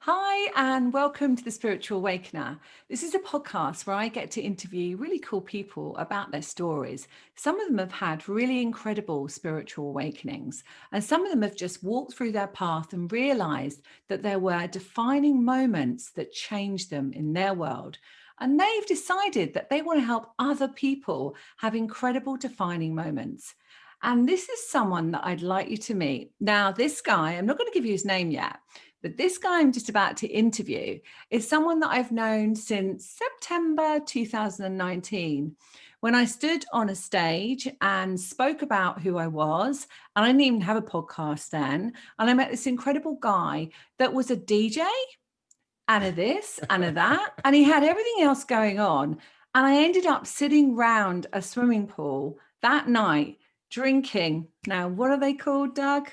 Hi, and welcome to the Spiritual Awakener. This is a podcast where I get to interview really cool people about their stories. Some of them have had really incredible spiritual awakenings, and some of them have just walked through their path and realized that there were defining moments that changed them in their world. And they've decided that they want to help other people have incredible defining moments. And this is someone that I'd like you to meet. Now, this guy, I'm not going to give you his name yet, but this guy I'm just about to interview is someone that I've known since September 2019, when I stood on a stage and spoke about who I was. And I didn't even have a podcast then. And I met this incredible guy that was a DJ and a this and a that. And he had everything else going on. And I ended up sitting round a swimming pool that night drinking. Now, what are they called, Doug?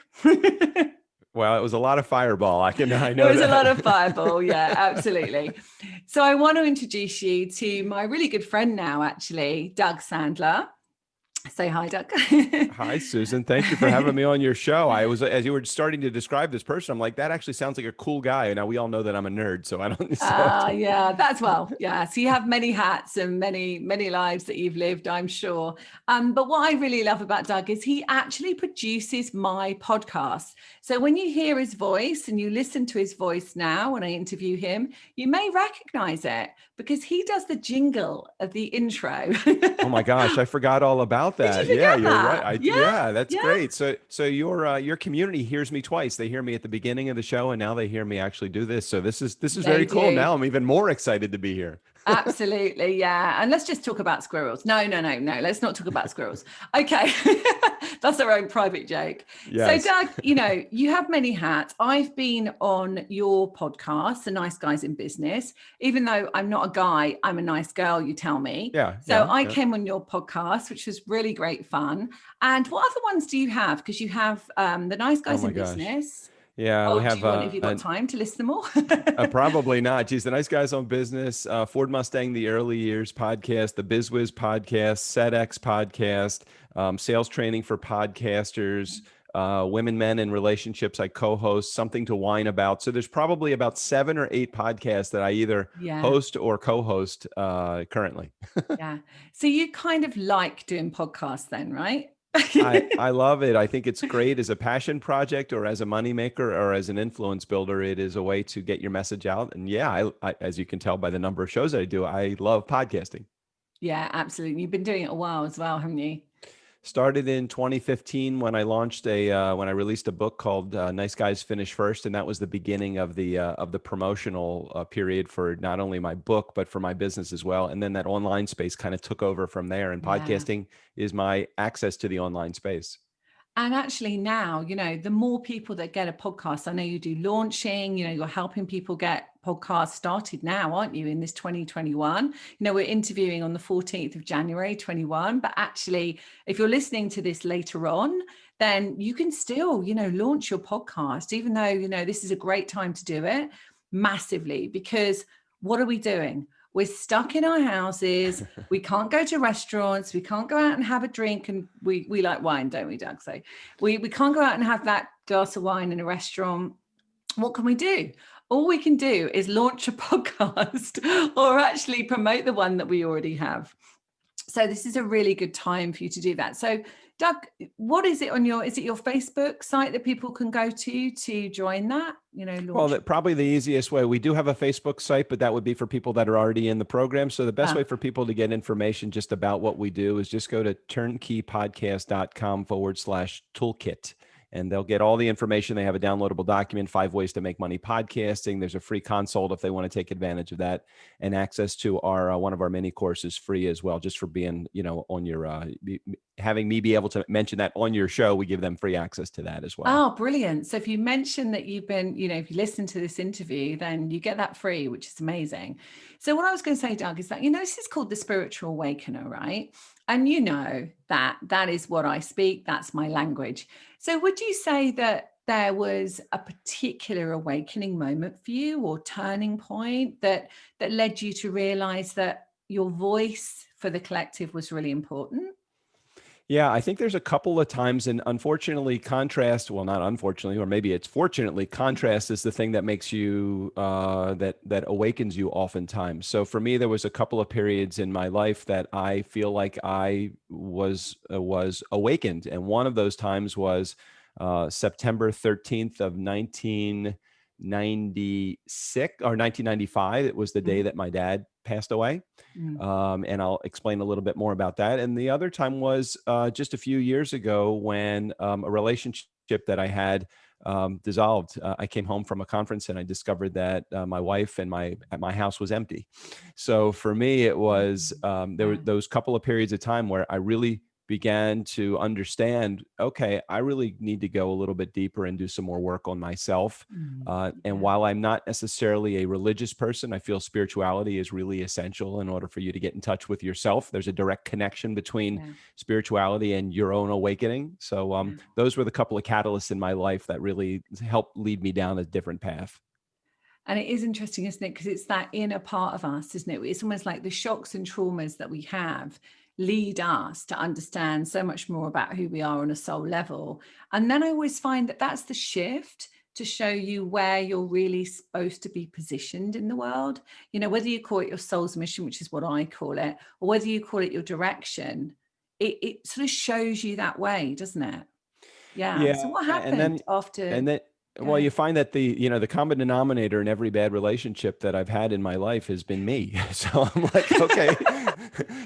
Well, it was a lot of Fireball. I It know was a lot of that. fireball. Yeah, absolutely. So I want to introduce you to my really good friend now, actually, Doug Sandler. Say hi, Doug. Hi, Susan. Thank you for having me on your show. As you were starting to describe this person, I'm like, that actually sounds like a cool guy. Now we all know that I'm a nerd, so I don't. Yeah, that's well. Yeah. So you have many hats and many lives that you've lived, I'm sure. But what I really love about Doug is he actually produces my podcast. So when you hear his voice and you listen to his voice now when I interview him, you may recognize it because he does the jingle of the intro. Oh my gosh, I forgot all about Did you that. Yeah, forget you're right. that? Yeah, Yeah, that's yeah. great. So your community hears me twice. They hear me at the beginning of the show, and now they hear me actually do this. So this is They very cool. do. Now I'm even more excited to be here. Absolutely, yeah. And let's just talk about squirrels. No. Let's not talk about squirrels. Okay. That's our own private joke. So, Yes. Doug, you have many hats. I've been on your podcast, The Nice Guys in Business. Even though I'm not a guy, I'm a nice girl, you tell me. Yeah. So Yeah. I Yeah. came on your podcast, which was really great fun. And what other ones do you have? Because you have The Nice Oh Guys in my gosh. Business. Yeah, we Oh, do have you want, have you got time to list them all? Probably not. Geez, the Nice Guys on Business, Ford Mustang, the Early Years podcast, the BizWiz podcast, SetX podcast, sales training for podcasters, women, men, and relationships. I co-host Something to Whine About. So there's probably about 7 or 8 podcasts that I either Yeah. host or co-host currently. Yeah. So you kind of like doing podcasts then, right? I love it. I think it's great as a passion project or as a moneymaker or as an influence builder. It is a way to get your message out. And yeah, as you can tell by the number of shows I do, I love podcasting. Yeah, absolutely. You've been doing it a while as well, haven't you? Started in 2015 when I when I released a book called "Nice Guys Finish First," and that was the beginning of the promotional period for not only my book but for my business as well. And then that online space kind of took over from there. And Yeah. podcasting is my access to the online space. And actually now, the more people that get a podcast, I know you do launching, you're helping people get podcasts started now, aren't you, in this 2021? We're interviewing on the 14th of January, 21, but actually, if you're listening to this later on, then you can still, launch your podcast, even though, this is a great time to do it massively, because what are we doing? We're stuck in our houses. We can't go to restaurants. We can't go out and have a drink. And we like wine, don't we, Doug? So we can't go out and have that glass of wine in a restaurant. What can we do? All we can do is launch a podcast or actually promote the one that we already have. So this is a really good time for you to do that. So Doug, what is it is it your Facebook site that people can go to join that, Well, launch? probably the easiest way. We do have a Facebook site, but that would be for people that are already in the program. So the best way for people to get information just about what we do is just go to turnkeypodcast.com/toolkit. And they'll get all the information. They have a downloadable document, 5 ways to make money podcasting. There's a free consult if they want to take advantage of that, and access to our one of our mini courses free as well, just for being, on your having me be able to mention that on your show. We give them free access to that as well. Oh, brilliant. So if you mention that you've been, if you listen to this interview, then you get that free, which is amazing. So what I was going to say, Doug, is that, this is called the Spiritual Awakener, right? And that is what I speak. That's my language. So would you say that there was a particular awakening moment for you or turning point that led you to realize that your voice for the collective was really important? Yeah, I think there's a couple of times, and unfortunately, contrast, well, not unfortunately, or maybe it's fortunately, contrast is the thing that makes you, that awakens you oftentimes. So for me, there was a couple of periods in my life that I feel like I was awakened. And one of those times was September 13th of 1996 or 1995. It was the day Mm, that my dad passed away. mm, And I'll explain a little bit more about that. And the other time was just a few years ago when a relationship that I had dissolved. I came home from a conference and I discovered that my wife and my at my house was empty. So for me, it was mm. there were Yeah. those couple of periods of time where I really began to understand, okay, I really need to go a little bit deeper and do some more work on myself. Mm, And yeah. while I'm not necessarily a religious person, I feel spirituality is really essential in order for you to get in touch with yourself. There's a direct connection between Yeah. spirituality and your own awakening. So Yeah. those were the couple of catalysts in my life that really helped lead me down a different path. And it is interesting, isn't it? Because it's that inner part of us, isn't it? It's almost like the shocks and traumas that we have lead us to understand so much more about who we are on a soul level. And then I always find that that's the shift to show you where you're really supposed to be positioned in the world. You know, whether you call it your soul's mission, which is what I call it, or whether you call it your direction, it sort of shows you that way, doesn't it? Yeah. Yeah, So what and happened then after? and then Go well, you ahead. find that the common denominator in every bad relationship that I've had in my life has been me. So I'm like, okay,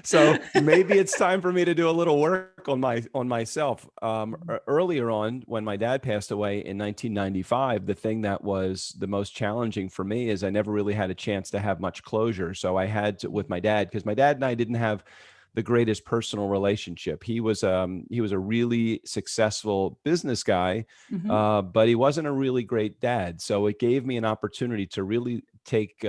so maybe it's time for me to do a little work on myself. Earlier on, when my dad passed away in 1995, the thing that was the most challenging for me is I never really had a chance to have much closure. So I had to with my dad because my dad and I didn't have the greatest personal relationship. He was a really successful business guy, Mhm. but he wasn't a really great dad. So it gave me an opportunity to really take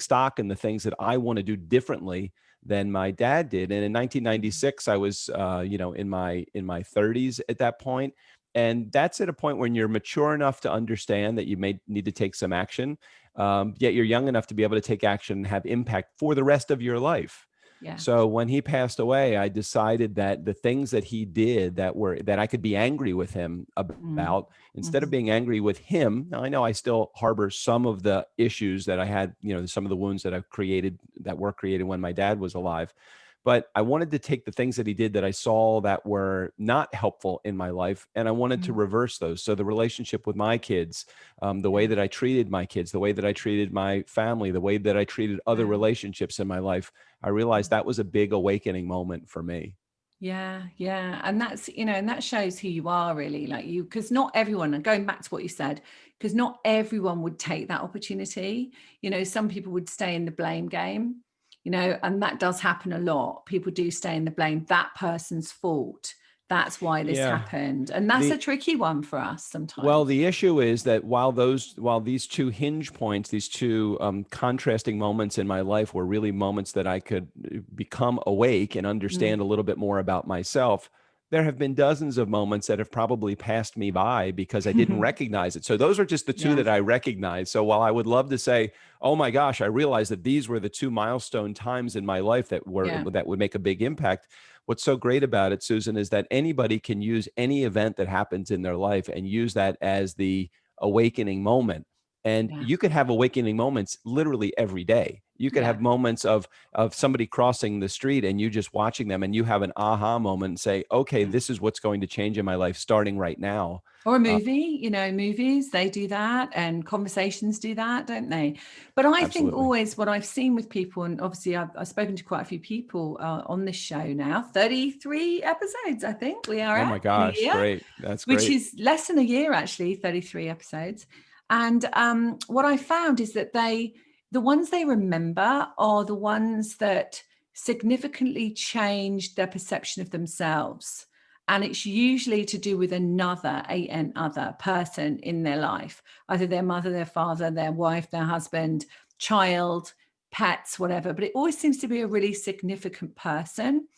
stock in the things that I want to do differently than my dad did. And in Mhm. 1996, I was in my 30s at that point. And that's at a point when you're mature enough to understand that you may need to take some action, yet you're young enough to be able to take action and have impact for the rest of your life. Yeah. So when he passed away, I decided that the things that he did that I could be angry with him Mm. about, instead of Mhm. being angry with him, now I know I still harbor some of the issues that I had, some of the wounds that were created when my dad was alive. But I wanted to take the things that he did that I saw that were not helpful in my life, and I wanted to Mm. reverse those. So the relationship with my kids, the way Yeah. that I treated my kids, the way that I treated my family, the way that I treated other Wow. relationships in my life, I realized that was a big awakening moment for me. Yeah, yeah. And that's, and that shows who you are really, like you, because not everyone, and going back to what you said, because not everyone would take that opportunity. Some people would stay in the blame game, and that does happen a lot. People do stay in the blame, that person's fault. That's why this Yeah. happened. And that's a The tricky one for us Well, sometimes. the issue is that while these two hinge points, these two contrasting moments in my life were really moments that I could become awake and Mm. understand a little bit more about myself, there have been dozens of moments that have probably passed me by because I didn't recognize it. So those are just the two Yeah, that I recognize. So while I would love to say, "Oh my gosh, I realized that these were the two milestone times in my life yeah, that would make a big impact," what's so great about it, Susan, is that anybody can use any event that happens in their life and use that as the awakening moment. And yeah, you could have awakening moments literally every day. You could yeah, have moments of somebody crossing the street and you just watching them and you have an aha moment and say, okay, yeah. this is what's going to change in my life starting right now. Or a Uh, movie, movies, they do that and conversations do that, don't they? But I think Absolutely. always what I've seen with people, and obviously I've spoken to quite a few people on this show now, 33 episodes, I think we are Oh at my in a gosh, year, great. That's which great. is less than a year, actually, 33 episodes. And what I found is that the ones they remember are the ones that significantly changed their perception of themselves. And it's usually to do with another person in their life, either their mother, their father, their wife, their husband, child, pets, whatever. But it always seems to be a really significant person.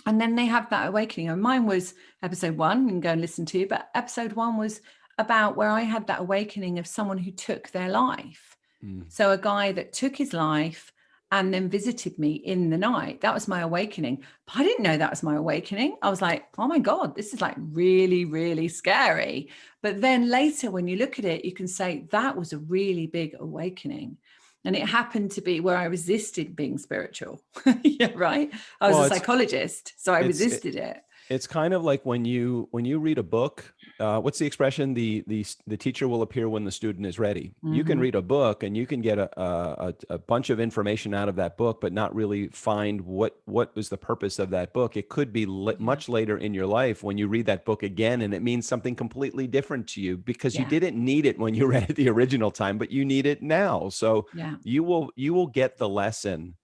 And then they have that awakening. And mine was episode one, you can go and listen to, but episode one was about where I had that awakening of someone who took their life. Mm. So a guy that took his life and then visited me in the night. That was my awakening. But I didn't know that was my awakening. I was like, oh my God, this is like really, really scary. But then later, when you look at it, you can say that was a really big awakening. And it happened to be where I resisted being spiritual. Yeah, right. I was Well, a psychologist, so I it's resisted it. it's kind of like when you read a book. What's the expression? The teacher will appear when the student is ready. You can Hmm. read a book and you can get a bunch of information out of that book, but not really find what was the purpose of that book. It could be Yeah. much later in your life when you read that book again, and it means something completely different to you because you Yeah. didn't need it when you read it the original time, but you need it now. So Yeah. you will get the lesson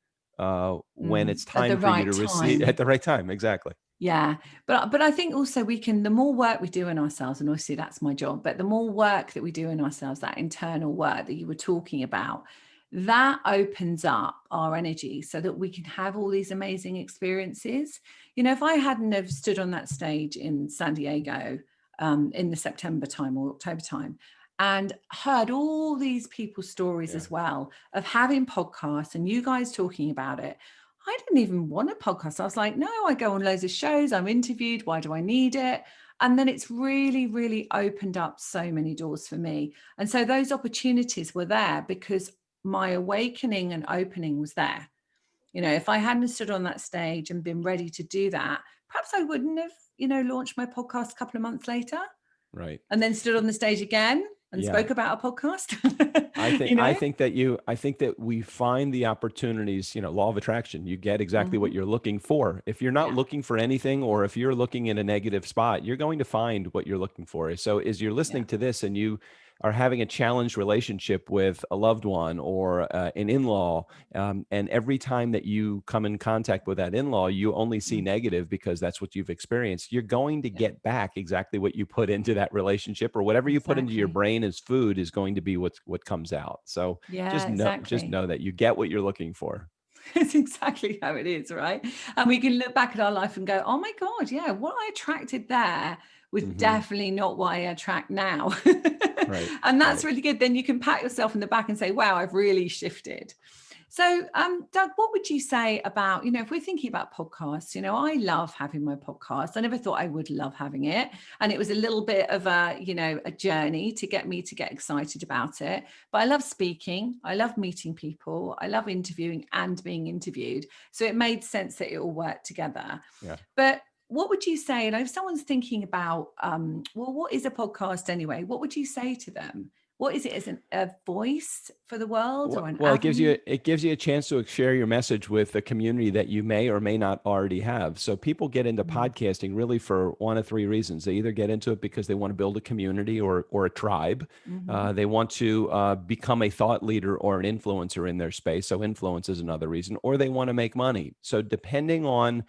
when it's At time the for you right to receive at time. the right time. Exactly. Yeah. But I think also we can, the more work we do in ourselves, and obviously that's my job, but the more work that we do in ourselves, that internal work that you were talking about, that opens up our energy so that we can have all these amazing experiences. You know, if I hadn't have stood on that stage in San Diego in the September time or October time, and heard all these people's stories Yeah. as well of having podcasts and you guys talking about it, I didn't even want a podcast. I was like, no, I go on loads of shows. I'm interviewed. Why do I need it? And then it's really, really opened up so many doors for me. And so those opportunities were there because my awakening and opening was there. You know, if I hadn't stood on that stage and been ready to do that, perhaps I wouldn't have, launched my podcast a couple of months later Right. and then stood on the stage again and Yeah. spoke about a podcast. I think you I know? think that I think that we find the opportunities, law of attraction. You get exactly what Hmm. you're looking for. If you're not Yeah. looking for anything, or if you're looking in a negative spot, you're going to find what you're looking for. So as you're Yeah. listening to this and you are having a challenged relationship with a loved one or an in-law, and every time that you come in contact with that in-law, you only see Mm. negative because that's what you've experienced. You're going to Yeah. get back exactly what you put into that relationship, or whatever you put into your Exactly. brain as food is going to be what comes out. So Yeah, just exactly. know that you get what you're looking for. It's exactly how it is, right? And we can look back at our life and go, oh my God, yeah, what I attracted there was Hmm. definitely not what I attract now. Right. And that's Right. really good. Then you can pat yourself in the back and say, wow, I've really shifted. So, Doug, what would you say about, if we're thinking about podcasts, I love having my podcast. I never thought I would love having it. And it was a little bit of a journey to get me to get excited about it. But I love speaking. I love meeting people. I love interviewing and being interviewed. So it made sense that it all worked together. Yeah. But what would you say, if someone's thinking about, well, what is a podcast anyway? What would you say to them? What is it? As a voice for the world or an Well, avenue? it gives you a chance to share your message with a community that you may or may not already have. So people get into Mm, podcasting really for one of three reasons. They either get into it because they want to build a community or a tribe. mhm, They want to become a thought leader or an influencer in their space. So influence is another reason, or they want to make money. So depending on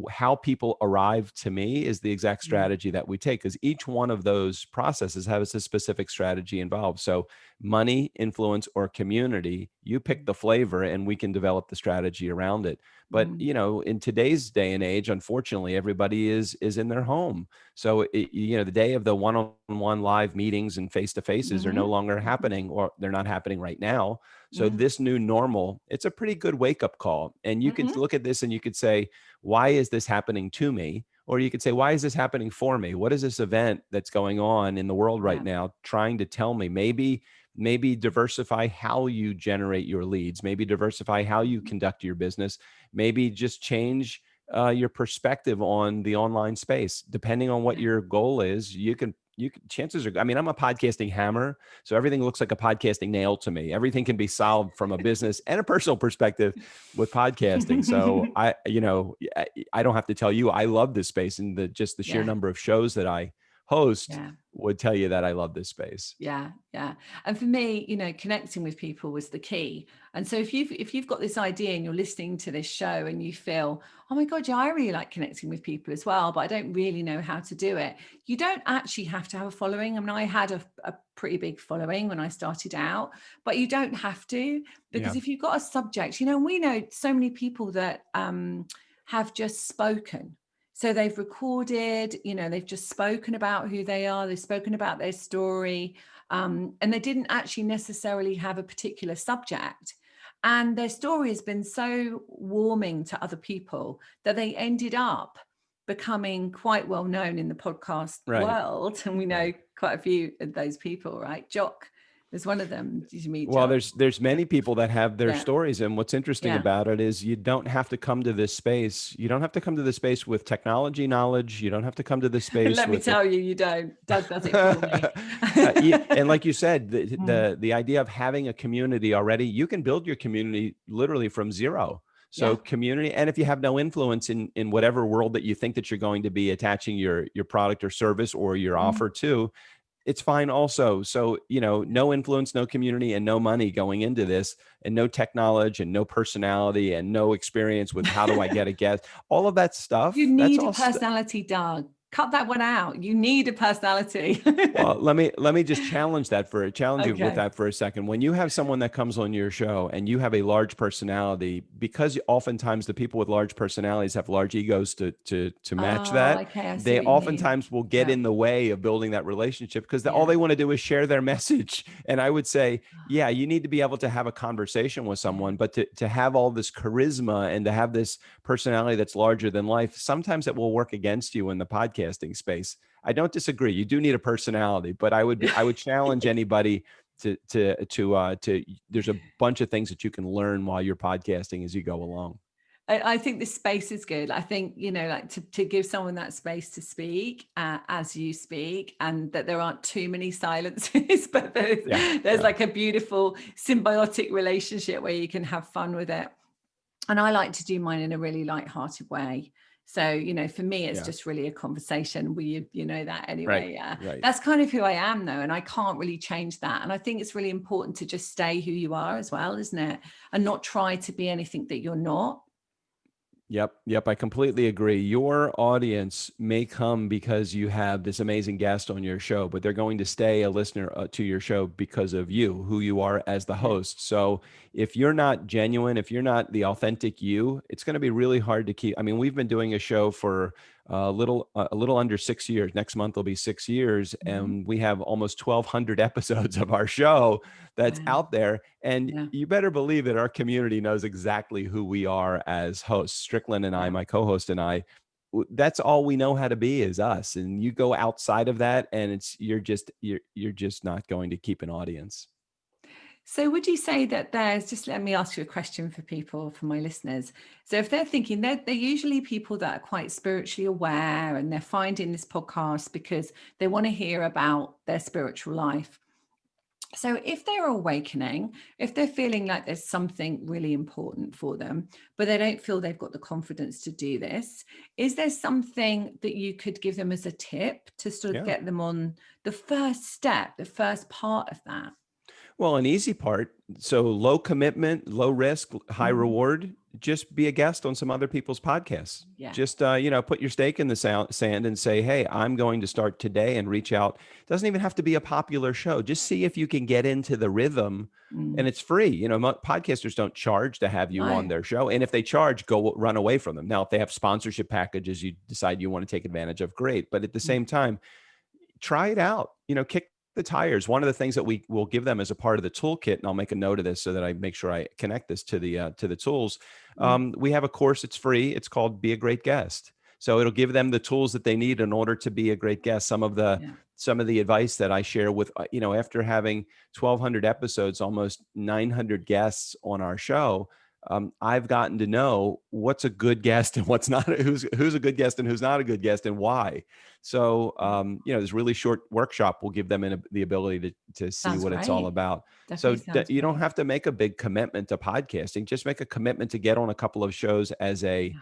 how people arrive to me is the exact mm, strategy that we take, because each one of those processes has a specific strategy involved. So money, influence, or community, you pick the flavor and we can develop the strategy around it. But mm, in today's day and age, unfortunately, everybody is in their home. So the day of the one-on-one live meetings and face-to-faces are no mhm, longer mhm, happening, or they're not happening right now. So mm, this new normal, it's a pretty good wake-up call. And you could mhm. look at this and you could say, why is this happening to me? Or you could say, why is this happening for me? What is this event that's going on in the world right Yeah, now trying to tell me? Maybe diversify how you generate your leads, maybe diversify how you mhm, conduct your business, maybe just change your perspective on the online space. Depending on what yeah, your goal is, chances are, I mean, I'm a podcasting hammer, so everything looks like a podcasting nail to me. Everything can be solved from a business and a personal perspective with podcasting. So I don't have to tell you, I love this space, and just the sheer yeah, number of shows that I host yeah. would tell you that I love this space. Yeah, yeah. And for me, connecting with people was the key. And so if you've got this idea and you're listening to this show and you feel, oh my God, yeah, I really like connecting with people as well, but I don't really know how to do it. You don't actually have to have a following. I mean, I had a pretty big following when I started out, but you don't have to, Yeah. because if you've got a subject, and we know so many people that have just spoken. So they've recorded, they've just spoken about who they are, they've spoken about their story, and they didn't actually necessarily have a particular subject. And their story has been so warming to other people that they ended up becoming quite well known in the podcast Right. world. And we know Right. quite a few of those people, right? Jock is one of them. Did you meet Well, Jock? there's many people that have their Yeah. stories, and what's interesting Yeah. about it is you don't have to come to this space. You don't have to come to this space with technology knowledge. You don't have to come to this space Let me with the tell you, you don't. Doug does it for me. and like you said, Mm, the idea of having a community already, you can build your community literally from zero. So yeah. community, and if you have no influence in whatever world that you think that you're going to be attaching your product or service or your Mm, offer to, it's fine also. So, yeah. no influence, no community, and no money going into this, and no tech knowledge, and no personality, and no experience with how do I get a guest, all of that You stuff. That's need a all. personality, Doug. Cut that one out. You need a personality. Well, let me just challenge you with Okay. that for a second. When you have someone that comes on your show and you have a large personality, because oftentimes the people with large personalities have large egos to match Oh, that, okay. I see they what you mean. oftentimes will get Yeah. in the way of building that relationship because all Yeah. they want to do is share their message. And I would say, yeah, you need to be able to have a conversation with Yeah. someone, but to have all this charisma and to have this personality that's larger than life, sometimes it will work against you in the podcasting space. I don't disagree. You do need a personality, but I would challenge anybody to there's a bunch of things that you can learn while you're podcasting as you go along. I think this space is good. I think, like to give someone that space to speak as you speak, and that there aren't too many silences, but Yeah. there's Yeah. like a beautiful symbiotic relationship where you can have fun with it. And I like to do mine in a really light-hearted way. So, for me, it's Yeah. just really a conversation. You know that Right. anyway. Yeah. Right. That's kind of who I am, though. And I can't really change that. And I think it's really important to just stay who you are as well, isn't it? And not try to be anything that you're not. Yep. Yep. I completely agree. Your audience may come because you have this amazing guest on your show, but they're going to stay a listener to your show because of you, who you are as the Yeah. host. So if you're not genuine, if you're not the authentic you, it's going to be really hard to keep. I mean, we've been doing a show for a little under 6 years. Next month will be 6 years, Mhm. and we have almost 1,200 episodes of our show that's Wow. out there. And Yeah. you better believe that our community knows exactly who we are as hosts. Strickland and I, Yeah. my co-host and I, that's all we know how to be is us. And you go outside of that, and you're just not going to keep an audience. So would you say that just let me ask you a question for people, for my listeners. So if they're thinking they're usually people that are quite spiritually aware, and they're finding this podcast because they want to hear about their spiritual life. So if they're awakening, if they're feeling like there's something really important for them, but they don't feel they've got the confidence to do this, is there something that you could give them as a tip to sort of Yeah. get them on the first step, the first part of that? Well, an easy part. So low commitment, low risk, high Mhm. reward. Just be a guest on some other people's podcasts. Yeah. Just put your stake in the sand and say, "Hey, I'm going to start today," and reach out. It doesn't even have to be a popular show. Just see if you can get into the rhythm, and Mm. it's free. Podcasters don't charge to have you on No. their show, and if they charge, go run away from them. Now, if they have sponsorship packages you decide you want to take advantage of, great. But at the Mm. same time, try it out. Kick the tires. One of the things that we will give them as a part of the toolkit, and I'll make a note of this so that I make sure I connect this to the tools. Mm. We have a course. It's free. It's called Be a Great Guest. So it'll give them the tools that they need in order to be a great guest. Yeah. Some of the advice that I share with after having 1,200 episodes, almost 900 guests on our show. I've gotten to know what's a good guest and what's not, who's a good guest and who's not a good guest, and why. So, this really short workshop will give them the ability to see Sounds what it's all great. about. So Definitely sounds you don't great. have to make a big commitment to podcasting. Just make a commitment to get on a couple of shows Yeah.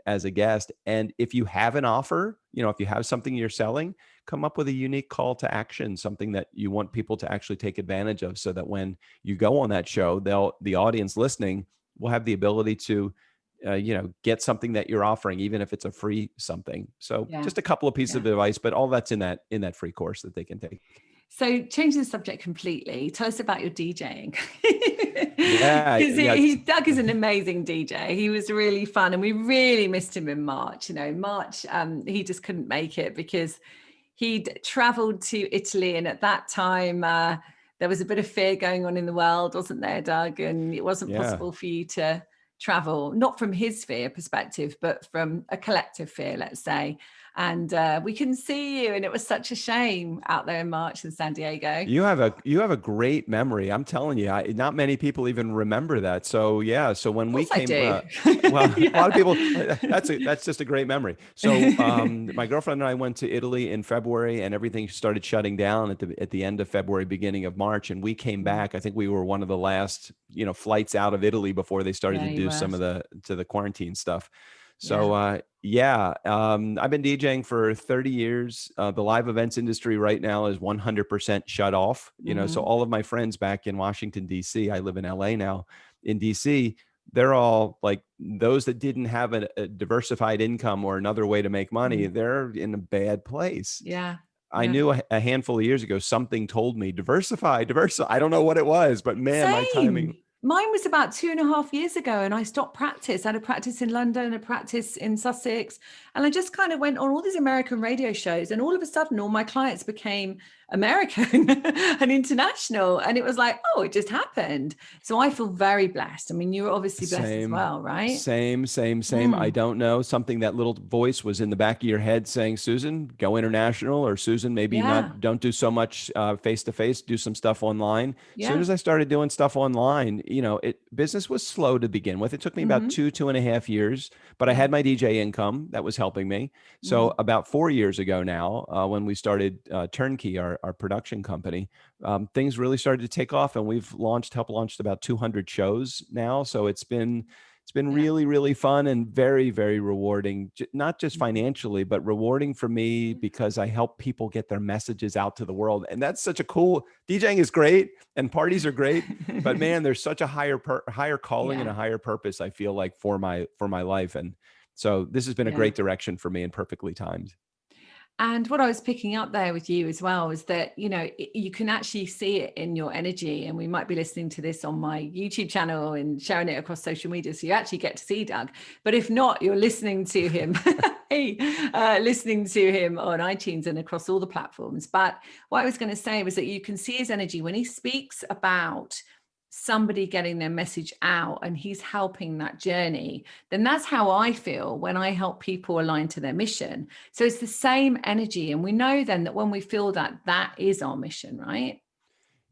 as a guest. And if you have an offer, if you have something you're selling, come up with a unique call to action, something that you want people to actually take advantage of, so that when you go on that show, the audience listening will have the ability to get something that you're offering, even if it's a free something. So Yeah. just a couple of pieces Yeah. of advice, but all that's in that free course that they can take. So changing the subject completely, tell us about your DJing. Yeah. Because Yeah. Doug is an amazing DJ. He was really fun, and we really missed him in March. March, he just couldn't make it because he'd traveled to Italy, and at that time there was a bit of fear going on in the world, wasn't there, Doug? And it wasn't Yeah. possible for you to travel, not from his fear perspective, but from a collective fear, let's say. And we couldn't see you, and it was such a shame out there in March in San Diego. You have a great memory. I'm telling you, not many people even remember that. So yeah, so when Of we course I came, do. well, a lot of Yeah. people, that's just a great memory. So my girlfriend and I went to Italy in February, and everything started shutting down at the end of February, beginning of March, and we came Mm. back. I think we were one of the last, flights out of Italy before they started Yeah, to you do were. some of the quarantine stuff. So Yeah. yeah, I've been DJing for 30 years. The live events industry right now is 100% shut off. So Hmm. all of my friends back in Washington, D.C., I live in L.A. now, in D.C., they're all like those that didn't have a diversified income or another way to make money. Mm. They're in a bad place. Yeah. I Yeah. knew a handful of years ago, something told me diversify, diversify. I don't know what it was, but man, my timing. Same. Mine was about 2.5 years ago, and I stopped practice. I had a practice in London, a practice in Sussex, and I just kind of went on all these American radio shows. And all of a sudden, all my clients became American and international. And it was like, oh, it just happened. So I feel very blessed. I mean, you were obviously blessed as Same, well, right? same. I Mm. don't know. Something, that little voice was in the back of your head saying, Susan, go international, or Susan, maybe Yeah. not, don't do so much face to face, do some stuff online. As soon Yeah. as I started doing stuff online, business was slow to begin with. It took me about Hmm. 2.5 years, but I Yeah. had my DJ income that was helping me. So Mm. about 4 years ago now, when we started Turnkey, our production company, things really started to take off, and we've helped launched about 200 shows now. So it's been Yeah. really, really fun and very, very rewarding, not just Mhm. financially, but rewarding for me because I help people get their messages out to the world. And that's such a cool, DJing is great and parties are great, but man, there's such a higher calling and Yeah. a higher purpose, I feel like, for my life. And so this has been a Yeah. great direction for me and perfectly timed. And what I was picking up there with you as well is that, you can actually see it in your energy. And we might be listening to this on my YouTube channel and sharing it across social media. So you actually get to see Doug. But if not, you're listening to him. Hey, listening to him on iTunes and across all the platforms. But what I was going to say was that you can see his energy when he speaks about somebody getting their message out and he's helping that journey. Then that's how I feel when I help people align to their mission. So it's the same energy. And we know then that when we feel that, that is our mission, right?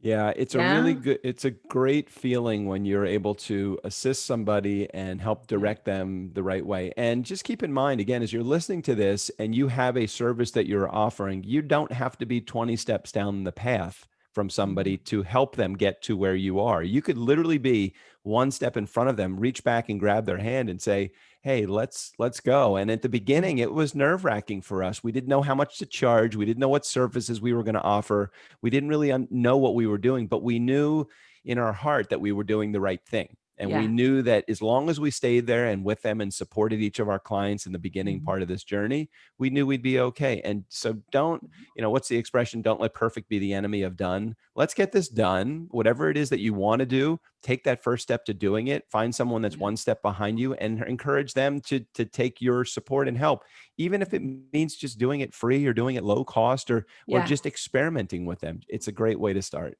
Yeah, Yeah. it's a great feeling when you're able to assist somebody and help Yeah. direct them the right way. And just keep in mind, again, as you're listening to this and you have a service that you're offering, you don't have to be 20 steps down the path from Mhm. somebody to help them get to where you are. You could literally be one step in front of them, reach back and grab their hand and say, hey, let's go. And at the Mm. beginning, it was nerve-wracking for us. We didn't know how much to charge. We didn't know what services we were going to offer. We didn't really know what we were doing, but we knew in our heart that we were doing the right thing. And we Yeah. knew that as long as we stayed there and with them and supported each of our clients in the beginning Mhm. part of this journey, we knew we'd be okay. And so don't, what's the expression? Don't let perfect be the enemy of done. Let's get this done. Whatever it is that you want to do, take that first step to doing it. Find someone that's Yeah. one step behind you and encourage them to take your support and help, even if it means just doing it free or doing it low cost or Yeah. just experimenting with them. It's a great way to start.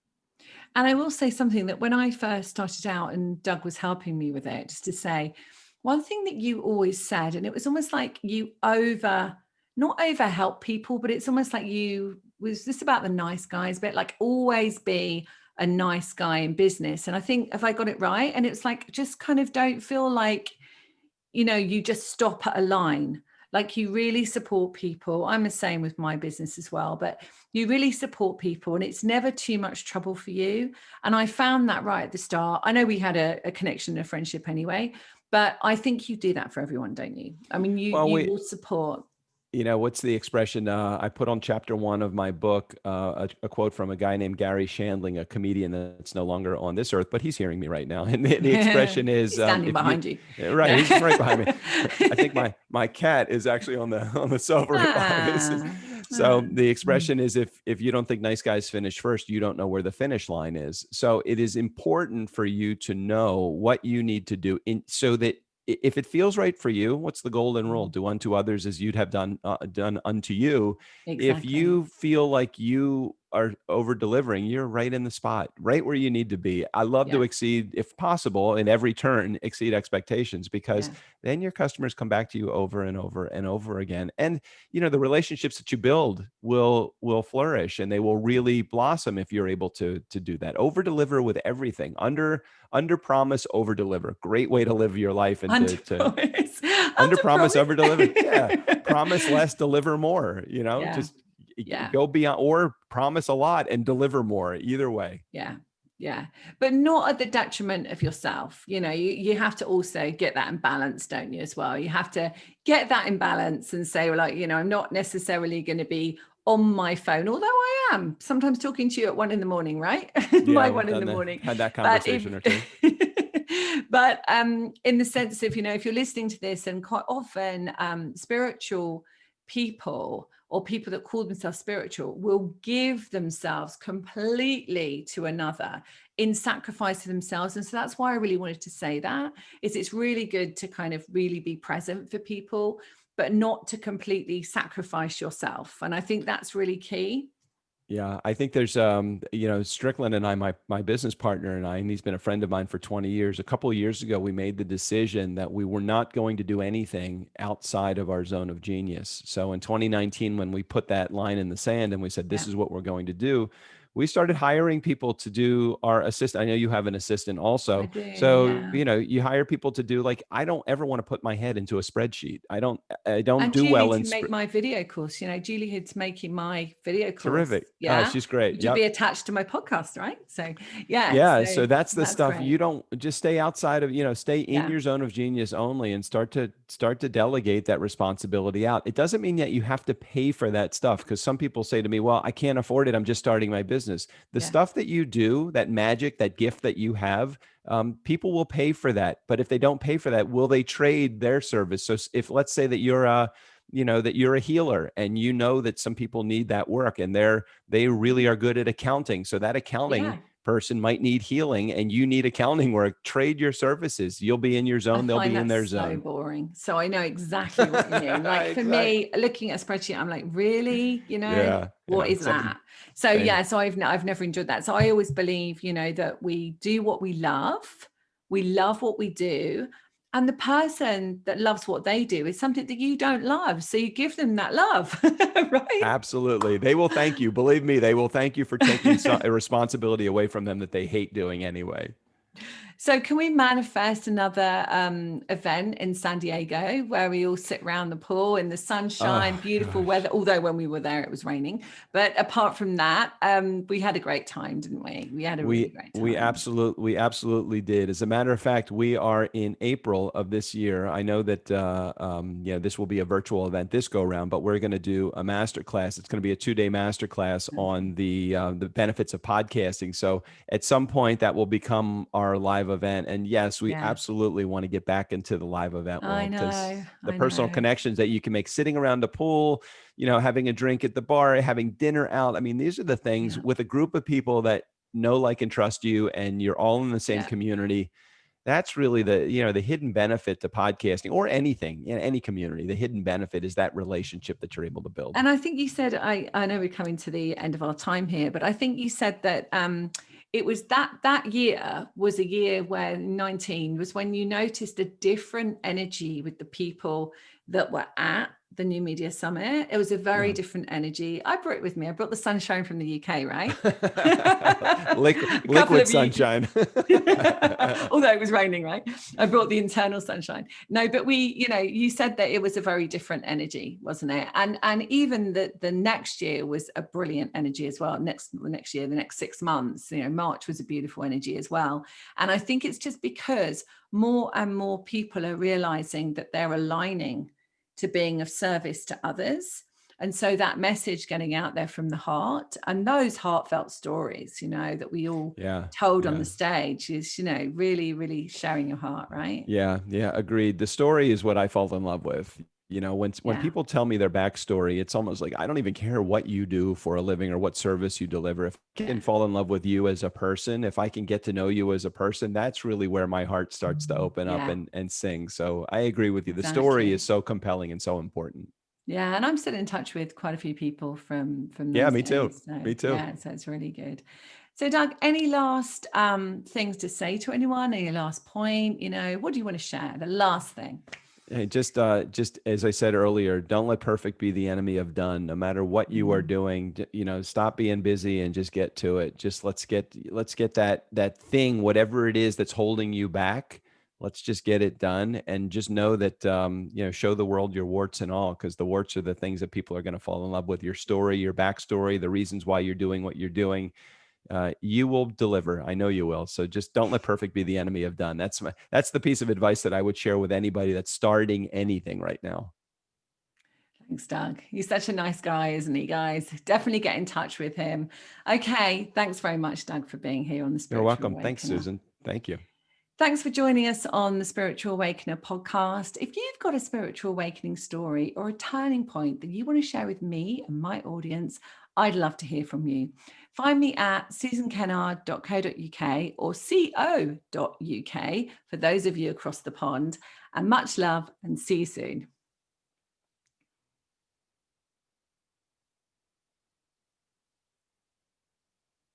And I will say something that when I first started out and Doug was helping me with it, just to say, one thing that you always said, and it was almost like you not over help people, but it's almost like you was just about the nice guys, but like always be a nice guy in business. And I think if I got it right, and it's like, just kind of don't feel like you just stop at a line. Like you really support people. I'm the same with my business as well, but you really support people and it's never too much trouble for you. And I found that right at the start. I know we had a connection, a friendship anyway, but I think you do that for everyone, don't you? I mean, you Well, you will support. what's the expression? I put on chapter 1 of my book a quote from a guy named Gary Shandling, a comedian that's no longer on this earth, but he's hearing me right now. And the expression is, He's standing if you, behind you. right, Yeah. he's right behind me. I think my cat is actually on the sofa right behind me. Ah, So ah. the Mm. expression is, if you don't think nice guys finish first, you don't know where the finish line is. So it is important for you to know what you need to do so that if it feels right for you, what's the golden rule? Mm. Do unto others as you'd have done unto you. If Exactly. you feel like you are over delivering, you're right in the spot, right where you need to be. I love to Yeah. exceed, if possible, in every turn, exceed expectations, because Yeah. then your customers come back to you over and over and over again. And, the relationships that you build will flourish, and they will really blossom if you're able to do that. Over deliver with everything. Under promise, over deliver. Great way to live your life, and Under to promise. under Under promise, promise. over deliver. Yeah. Promise less, deliver more, Yeah. just Yeah. go beyond, or promise a lot and deliver more. Either way. Yeah. Yeah. But not at the detriment of yourself. You have to also get that in balance, don't you, as well? You have to get that in balance and say, well, like, I'm not necessarily going to be on my phone, although I am sometimes talking to you at 1 a.m, right? My Yeah, we've one in done the that, morning. had that But if conversation or two. but in the sense of, if you're listening to this, and quite often spiritual people, or people that call themselves spiritual, will give themselves completely to another in sacrifice to themselves. And so that's why I really wanted to say that, is it's really good to kind of really be present for people, but not to completely sacrifice yourself. And I think that's really key. Yeah, I think there's, Strickland and I, my business partner and I, and he's been a friend of mine for 20 years. A couple of years ago, we made the decision that we were not going to do anything outside of our zone of genius. So in 2019, when we put that line in the sand and we said, this Yeah, is what we're going to do, we started hiring people to do our assistant. I know you have an assistant I also. do. So, Yeah. you hire people to do, like, I don't ever want to put my head into a spreadsheet. I don't And do Julie well to in make my video course. Julie Hood's making my video course. terrific. Oh, Yeah. she's great. Which will be Yep. attached to my podcast, right? So yeah, Yeah, so so that's the that's stuff. great. You don't just stay outside of, stay in Yeah. your zone of genius only, and start to delegate that responsibility out. It doesn't mean that you have to pay for that stuff, because some people say to me, "Well, I can't afford it. I'm just starting my business." The Yeah. stuff that you do, that magic, that gift that you have, people will pay for that. But if they don't pay for that, will they trade their service? So if, let's say that you're a that you're a healer, and that some people need that work, and they really are good at accounting. So that accounting Yeah. person might need healing, and you need accounting work. Trade your services. You'll be in your I zone, they'll find be in that their so zone. boring. So I know exactly what you mean. Like for Exactly. me, looking at a spreadsheet, I'm like, really? Yeah, What yeah. is Something. that? So Same. yeah, so I've never enjoyed that. So I always believe, that we do what we love. We love what we do. And the person that loves what they do is something that you don't love. So you give them that love, right? Absolutely. They will thank you. Believe me, they will thank you for taking a responsibility away from them that they hate doing anyway. So can we manifest another event in San Diego where we all sit around the pool in the sunshine, Oh beautiful gosh. weather, although when we were there it was raining. But apart from that, we had a great time, didn't we? We had a really We great we time. absolutely did. As a matter of fact, we are in April of this year. I know that this will be a virtual event this go around, but we're going to do a master class. It's going to be a 2-day master class Okay. on the benefits of podcasting. So at some point that will become our live event. And yes, we Yeah, absolutely want to get back into the live event I world, because know. the I personal know. connections that you can make sitting around the pool, having a drink at the bar, having dinner out. I mean, these are the things Yeah, with a group of people that know, like, and trust you, and you're all in the same yeah. community. That's really the hidden benefit to podcasting, or anything in any community. The hidden benefit is that relationship that you're able to build. And I think you said, I know we're coming to the end of our time here, but I think you said that it was that year was a year where 19 was when you noticed a different energy with the people that were at the New Media Summit. It was a very Yeah. different energy. I brought it with me. I brought the sunshine from the UK, right? liquid, A couple liquid of you, sunshine. although it was raining, right? I brought the internal sunshine. No, but you said that it was a very different energy, wasn't it? And even the next year was a brilliant energy as well. Next year, the next 6 months, March was a beautiful energy as well. And I think it's just because more and more people are realizing that they're aligning to being of service to others. And so that message getting out there from the heart, and those heartfelt stories, that we all Yeah. told on Yeah. the stage is, really, really sharing your heart, right? Yeah, yeah, agreed. The story is what I fall in love with. When Yeah. people tell me their backstory, it's almost like, I don't even care what you do for a living or what service you deliver. If I Yeah. can fall in love with you as a person, if I can get to know you as a person, that's really where my heart starts to open up Yeah, and sing. So I agree with you. The story is exactly. so compelling and so important. Yeah, and I'm still in touch with quite a few people from Yeah, those me too. days. So Me too. yeah, so it's really good. So Doug, any last things to say to anyone? Any last point? What do you want to share? The last thing. Hey, just as I said earlier, don't let perfect be the enemy of done. No matter what you are Mm. doing, stop being busy and just get to it. Just let's get that thing, whatever it is that's holding you back. Let's just get it done, and just know that show the world your warts and all, because the warts are the things that people are going to fall in love with. Your story, your backstory, the reasons why you're doing what you're doing. You will deliver. I know you will. So just don't let perfect be the enemy of done. That's the piece of advice that I would share with anybody that's starting anything right now. Thanks, Doug. He's such a nice guy, isn't he, guys? Definitely get in touch with him. Okay, thanks very much, Doug, for being here on the You're Spiritual welcome. Thanks, Awakener. Susan. Thank you. Thanks for joining us on the Spiritual Awakener podcast. If you've got a spiritual awakening story or a turning point that you want to share with me and my audience, I'd love to hear from you. Find me at susankennard.co.uk or co.uk for those of you across the pond. And much love, and see you soon.